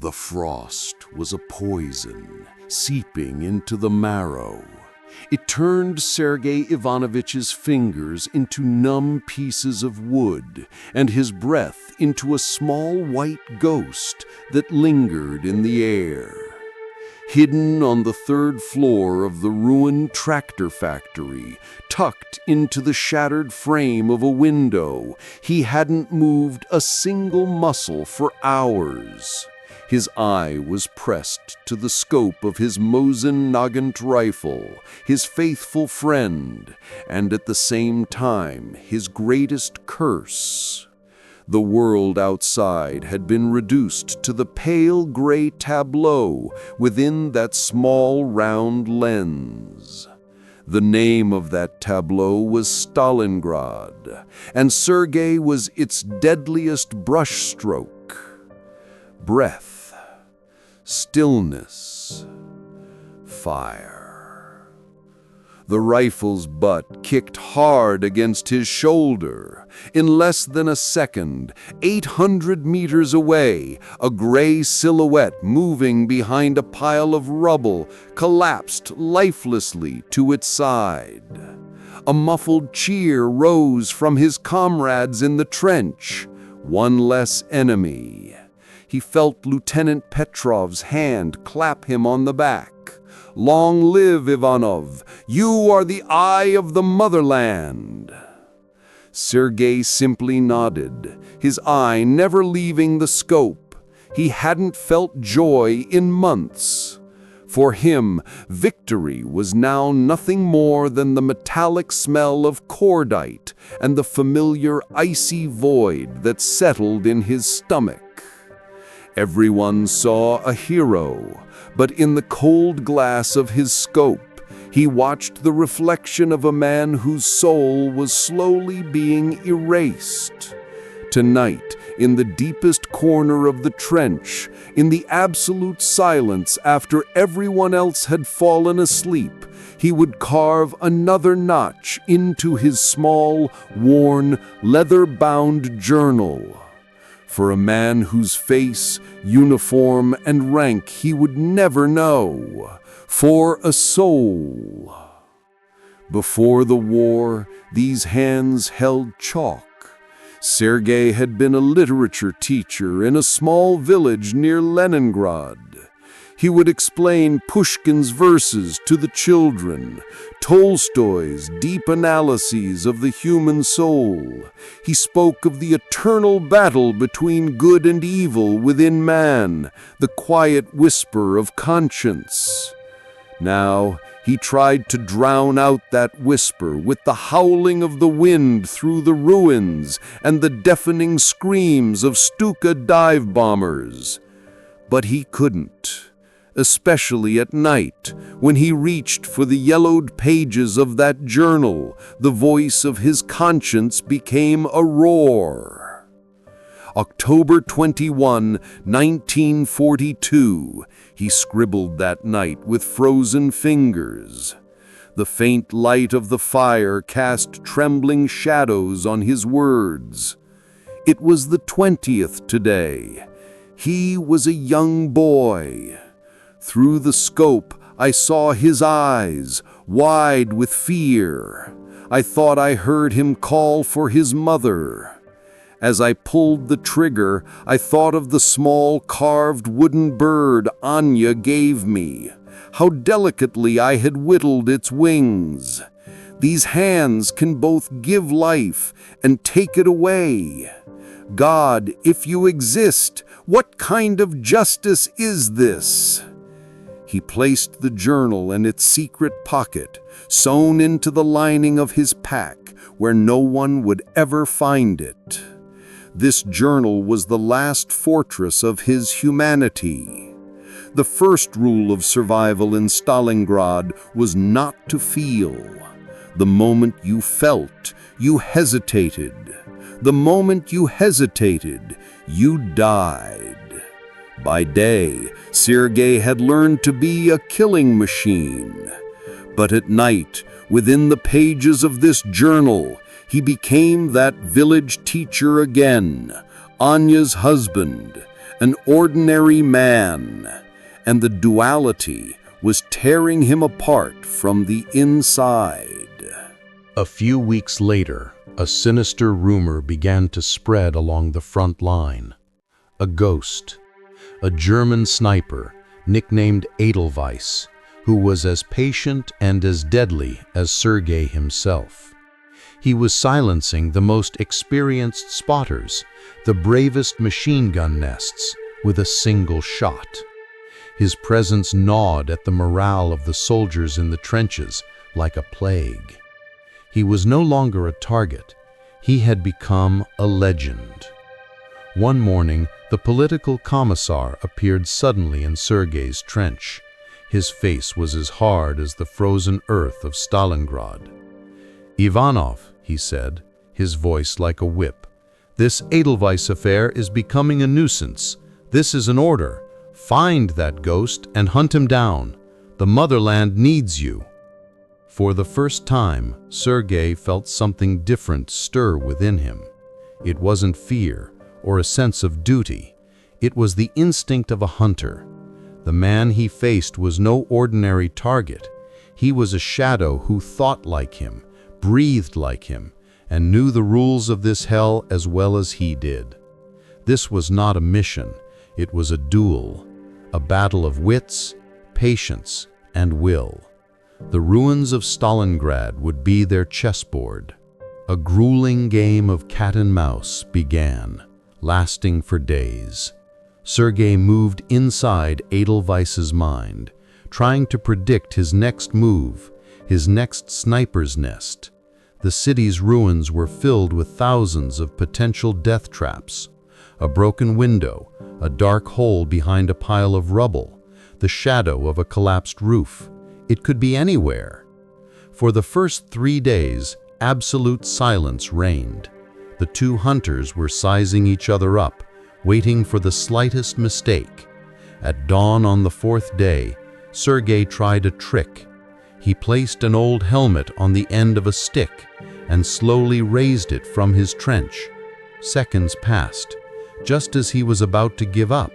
The frost was a poison, seeping into the marrow. It turned Sergei Ivanovitch's fingers into numb pieces of wood, and his breath into a small white ghost that lingered in the air. Hidden on the third floor of the ruined tractor factory, tucked into the shattered frame of a window, he hadn't moved a single muscle for hours. His eye was pressed to the scope of his Mosin Nagant rifle, his faithful friend, and at the same time his greatest curse. The world outside had been reduced to the pale gray tableau within that small round lens. The name of that tableau was Stalingrad, and Sergei was its deadliest brushstroke. Breath, stillness, fire. The rifle's butt kicked hard against his shoulder. In less than a second, 800 meters away, a gray silhouette moving behind a pile of rubble collapsed lifelessly to its side. A muffled cheer rose from his comrades in the trench. One less enemy. He felt Lieutenant Petrov's hand clap him on the back. "Long live, Ivanov! You are the eye of the motherland!" Sergei simply nodded, his eye never leaving the scope. He hadn't felt joy in months. For him, victory was now nothing more than the metallic smell of cordite and the familiar icy void that settled in his stomach. Everyone saw a hero, but in the cold glass of his scope, he watched the reflection of a man whose soul was slowly being erased. Tonight, in the deepest corner of the trench, in the absolute silence after everyone else had fallen asleep, he would carve another notch into his small, worn, leather-bound journal. For a man whose face, uniform, and rank he would never know. For a soul. Before the war, these hands held chalk. Sergei had been a literature teacher in a small village near Leningrad. He would explain Pushkin's verses to the children, Tolstoy's deep analyses of the human soul. He spoke of the eternal battle between good and evil within man, the quiet whisper of conscience. Now, he tried to drown out that whisper with the howling of the wind through the ruins and the deafening screams of Stuka dive bombers. But he couldn't. Especially at night, when he reached for the yellowed pages of that journal, the voice of his conscience became a roar. October 21, 1942, he scribbled that night with frozen fingers. The faint light of the fire cast trembling shadows on his words. It was the 20th today. He was a young boy. Through the scope, I saw his eyes, wide with fear. I thought I heard him call for his mother. As I pulled the trigger, I thought of the small carved wooden bird Anya gave me, how delicately I had whittled its wings. These hands can both give life and take it away. God, if you exist, what kind of justice is this? He placed the journal in its secret pocket, sewn into the lining of his pack, where no one would ever find it. This journal was the last fortress of his humanity. The first rule of survival in Stalingrad was not to feel. The moment you felt, you hesitated. The moment you hesitated, you died. By day, Sergei had learned to be a killing machine. But at night, within the pages of this journal, he became that village teacher again, Anya's husband, an ordinary man, and the duality was tearing him apart from the inside. A few weeks later, a sinister rumor began to spread along the front line. A ghost, a German sniper nicknamed Edelweiss, who was as patient and as deadly as Sergei himself. He was silencing the most experienced spotters, the bravest machine gun nests, with a single shot. His presence gnawed at the morale of the soldiers in the trenches like a plague. He was no longer a target. He had become a legend. One morning, the political commissar appeared suddenly in Sergei's trench. His face was as hard as the frozen earth of Stalingrad. "Ivanov," he said, his voice like a whip, "this Edelweiss affair is becoming a nuisance. This is an order. Find that ghost and hunt him down. The motherland needs you." For the first time, Sergei felt something different stir within him. It wasn't fear or a sense of duty. It was the instinct of a hunter. The man he faced was no ordinary target. He was a shadow who thought like him, breathed like him, and knew the rules of this hell as well as he did. This was not a mission. It was a duel, a battle of wits, patience, and will. The ruins of Stalingrad would be their chessboard. A grueling game of cat and mouse began, lasting for days. Sergei moved inside Edelweiss's mind, trying to predict his next move, his next sniper's nest. The city's ruins were filled with thousands of potential death traps. A broken window, a dark hole behind a pile of rubble, the shadow of a collapsed roof. It could be anywhere. For the first 3 days, absolute silence reigned. The two hunters were sizing each other up, waiting for the slightest mistake. At dawn on the 4th day, Sergei tried a trick. He placed an old helmet on the end of a stick and slowly raised it from his trench. Seconds passed. Just as he was about to give up,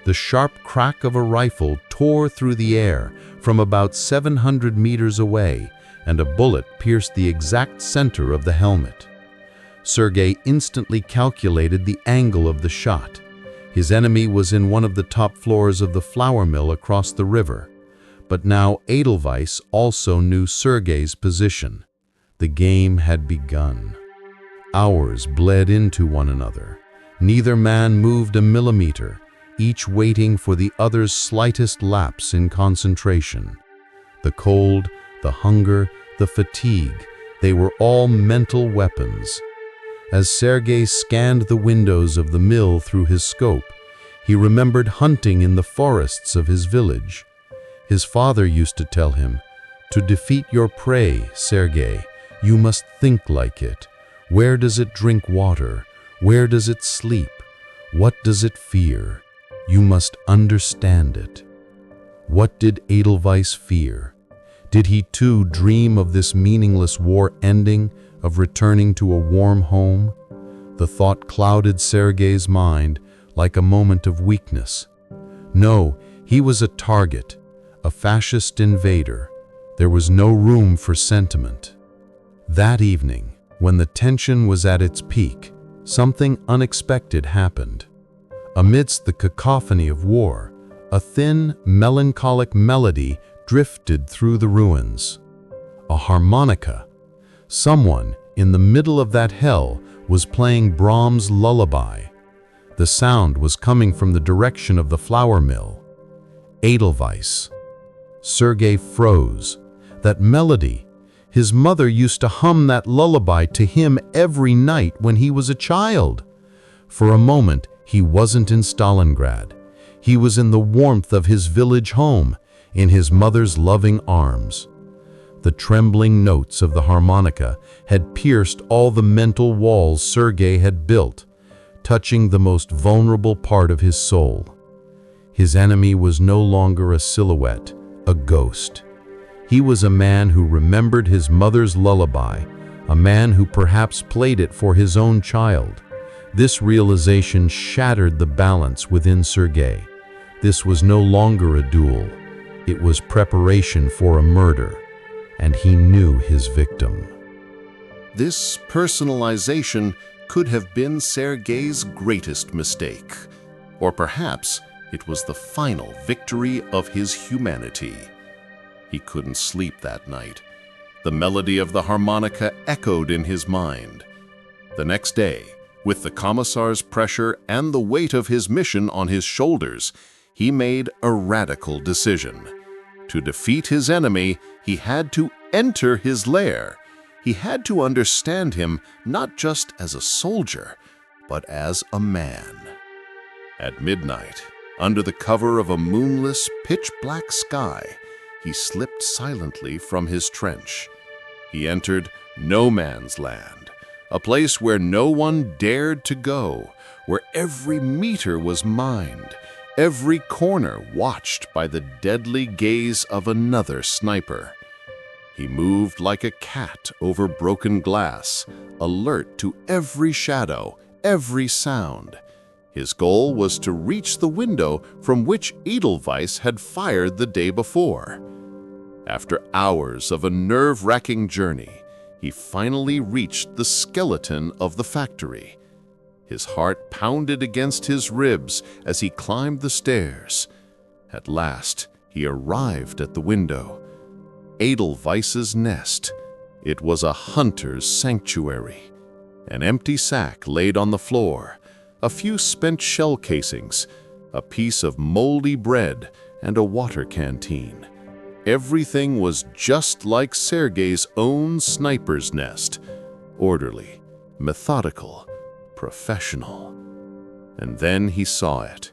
the sharp crack of a rifle tore through the air from about 700 meters away, and a bullet pierced the exact center of the helmet. Sergei instantly calculated the angle of the shot. His enemy was in one of the top floors of the flour mill across the river. But now Edelweiss also knew Sergei's position. The game had begun. Hours bled into one another. Neither man moved a millimeter, each waiting for the other's slightest lapse in concentration. The cold, the hunger, the fatigue, they were all mental weapons. As Sergei scanned the windows of the mill through his scope, he remembered hunting in the forests of his village. His father used to tell him, "To defeat your prey, Sergei, you must think like it. Where does it drink water? Where does it sleep? What does it fear? You must understand it." What did Edelweiss fear? Did he too dream of this meaningless war ending, of returning to a warm home? The thought clouded Sergei's mind like a moment of weakness. No, he was a target, a fascist invader. There was no room for sentiment. That evening, when the tension was at its peak, something unexpected happened. Amidst the cacophony of war, a thin, melancholic melody drifted through the ruins. A harmonica. Someone in the middle of that hell was playing Brahms' lullaby. The sound was coming from the direction of the flour mill. Edelweiss. Sergei froze. That melody. His mother used to hum that lullaby to him every night when he was a child. For a moment, he wasn't in Stalingrad. He was in the warmth of his village home, in his mother's loving arms. The trembling notes of the harmonica had pierced all the mental walls Sergei had built, touching the most vulnerable part of his soul. His enemy was no longer a silhouette, a ghost. He was a man who remembered his mother's lullaby, a man who perhaps played it for his own child. This realization shattered the balance within Sergei. This was no longer a duel. It was preparation for a murder, and he knew his victim. This personalization could have been Sergei's greatest mistake, or perhaps it was the final victory of his humanity. He couldn't sleep that night. The melody of the harmonica echoed in his mind. The next day, with the commissar's pressure and the weight of his mission on his shoulders, he made a radical decision. To defeat his enemy, he had to enter his lair. He had to understand him not just as a soldier, but as a man. At midnight, under the cover of a moonless, pitch-black sky, he slipped silently from his trench. He entered no man's land, a place where no one dared to go, where every meter was mined, every corner watched by the deadly gaze of another sniper. He moved like a cat over broken glass, alert to every shadow, every sound. His goal was to reach the window from which Edelweiss had fired the day before. After hours of a nerve-wracking journey, he finally reached the skeleton of the factory. His heart pounded against his ribs as he climbed the stairs. At last, he arrived at the window. Edelweiss's nest. It was a hunter's sanctuary. An empty sack laid on the floor, a few spent shell casings, a piece of moldy bread, and a water canteen. Everything was just like Sergei's own sniper's nest, orderly, methodical, professional. And then he saw it.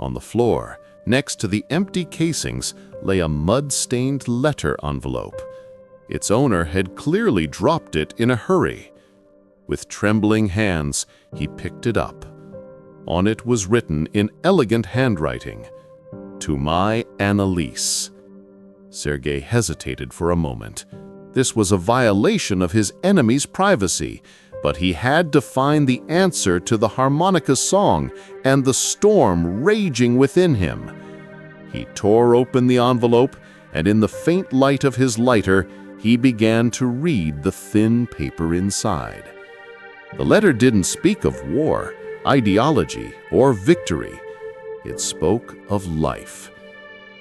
On the floor, next to the empty casings, lay a mud-stained letter envelope. Its owner had clearly dropped it in a hurry. With trembling hands, he picked it up. On it was written in elegant handwriting, "To my Annalise." Sergei hesitated for a moment. This was a violation of his enemy's privacy, but he had to find the answer to the harmonica song and the storm raging within him. He tore open the envelope, and in the faint light of his lighter, he began to read the thin paper inside. The letter didn't speak of war, ideology, or victory. It spoke of life.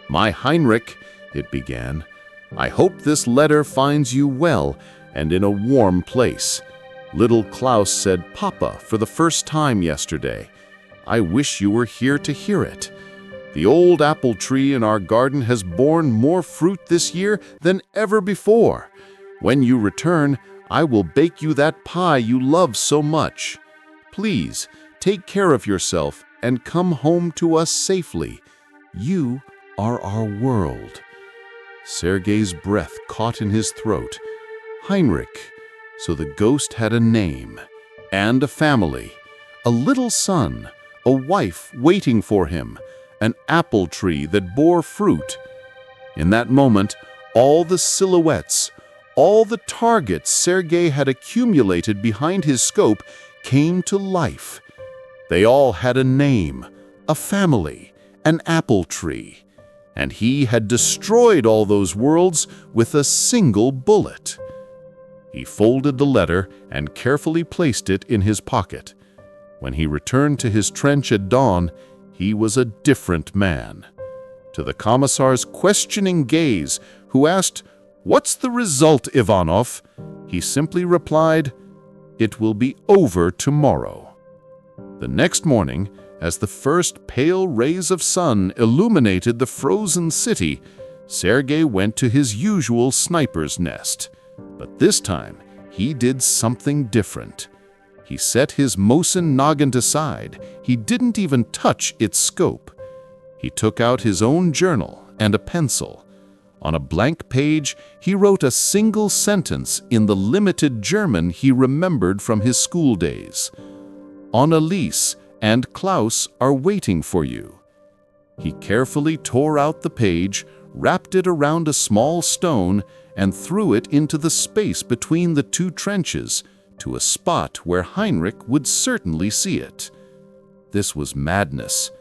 "My Heinrich," it began, "I hope this letter finds you well and in a warm place. Little Klaus said Papa for the first time yesterday. I wish you were here to hear it. The old apple tree in our garden has borne more fruit this year than ever before. When you return, I will bake you that pie you love so much. Please, take care of yourself and come home to us safely. You are our world." Sergei's breath caught in his throat. Heinrich. So the ghost had a name and a family, a little son, a wife waiting for him, an apple tree that bore fruit. In that moment, all the silhouettes, all the targets Sergei had accumulated behind his scope came to life. They all had a name, a family, an apple tree, and he had destroyed all those worlds with a single bullet. He folded the letter and carefully placed it in his pocket. When he returned to his trench at dawn, he was a different man. To the commissar's questioning gaze, who asked, "What's the result, Ivanov?" he simply replied, "It will be over tomorrow." The next morning, as the first pale rays of sun illuminated the frozen city, Sergei went to his usual sniper's nest. But this time, he did something different. He set his Mosin Nagant aside. He didn't even touch its scope. He took out his own journal and a pencil. On a blank page, he wrote a single sentence in the limited German he remembered from his school days. "Annalise and Klaus are waiting for you." He carefully tore out the page, wrapped it around a small stone, and threw it into the space between the two trenches, to a spot where Heinrich would certainly see it. This was madness,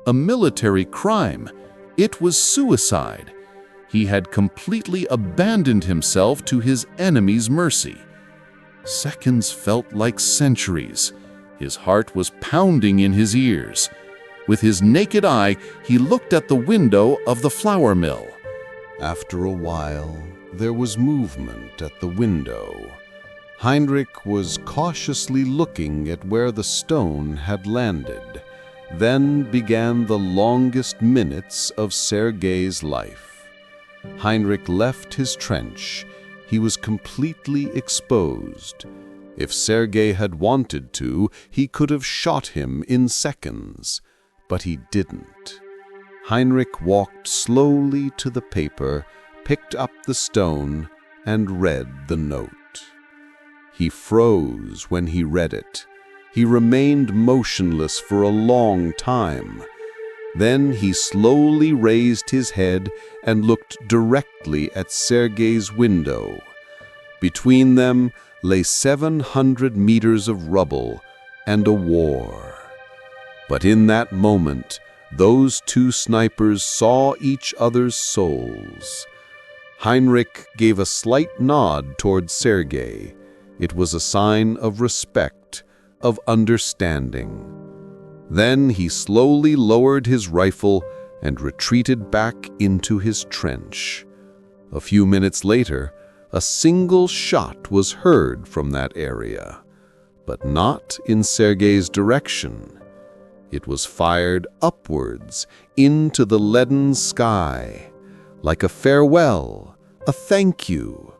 a military crime. It was suicide. He had completely abandoned himself to his enemy's mercy. Seconds felt like centuries. His heart was pounding in his ears. With his naked eye, he looked at the window of the flour mill. After a while, there was movement at the window. Heinrich was cautiously looking at where the stone had landed. Then began the longest minutes of Sergei's life. Heinrich left his trench. He was completely exposed. If Sergei had wanted to, he could have shot him in seconds. But he didn't. Heinrich walked slowly to the paper, picked up the stone, and read the note. He froze when he read it. He remained motionless for a long time. Then he slowly raised his head and looked directly at Sergei's window. Between them lay 700 meters of rubble and a war. But in that moment, those two snipers saw each other's souls. Heinrich gave a slight nod toward Sergei. It was a sign of respect, of understanding. Then he slowly lowered his rifle and retreated back into his trench. A few minutes later, a single shot was heard from that area, but not in Sergei's direction. It was fired upwards into the leaden sky, like a farewell, a thank you,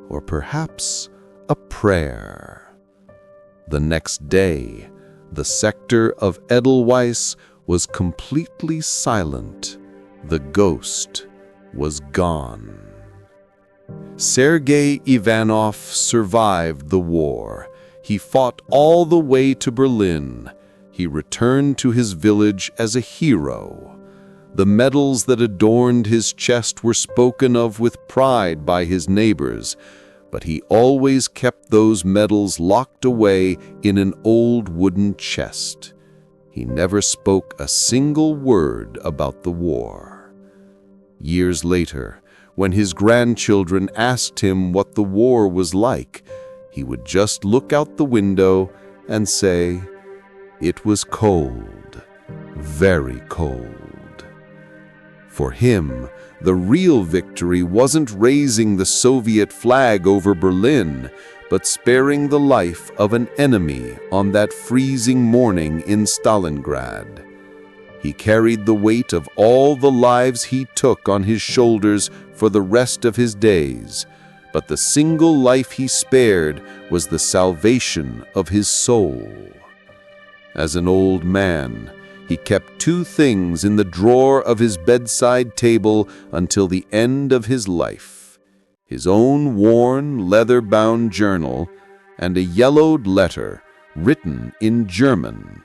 or perhaps a prayer. The next day, the sector of Edelweiss was completely silent. The ghost was gone. Sergei Ivanov survived the war. He fought all the way to Berlin. He returned to his village as a hero. The medals that adorned his chest were spoken of with pride by his neighbors, but he always kept those medals locked away in an old wooden chest. He never spoke a single word about the war. Years later, when his grandchildren asked him what the war was like, he would just look out the window and say, "It was cold, very cold." For him, the real victory wasn't raising the Soviet flag over Berlin, but sparing the life of an enemy on that freezing morning in Stalingrad. He carried the weight of all the lives he took on his shoulders for the rest of his days, but the single life he spared was the salvation of his soul. As an old man, he kept two things in the drawer of his bedside table until the end of his life: his own worn, leather-bound journal and a yellowed letter written in German.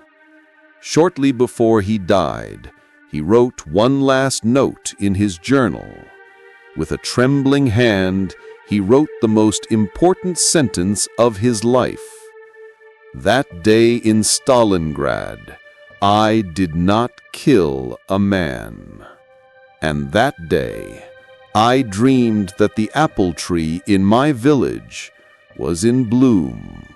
Shortly before he died, he wrote one last note in his journal. With a trembling hand, he wrote the most important sentence of his life. "That day in Stalingrad, I did not kill a man. And that day, I dreamed that the apple tree in my village was in bloom."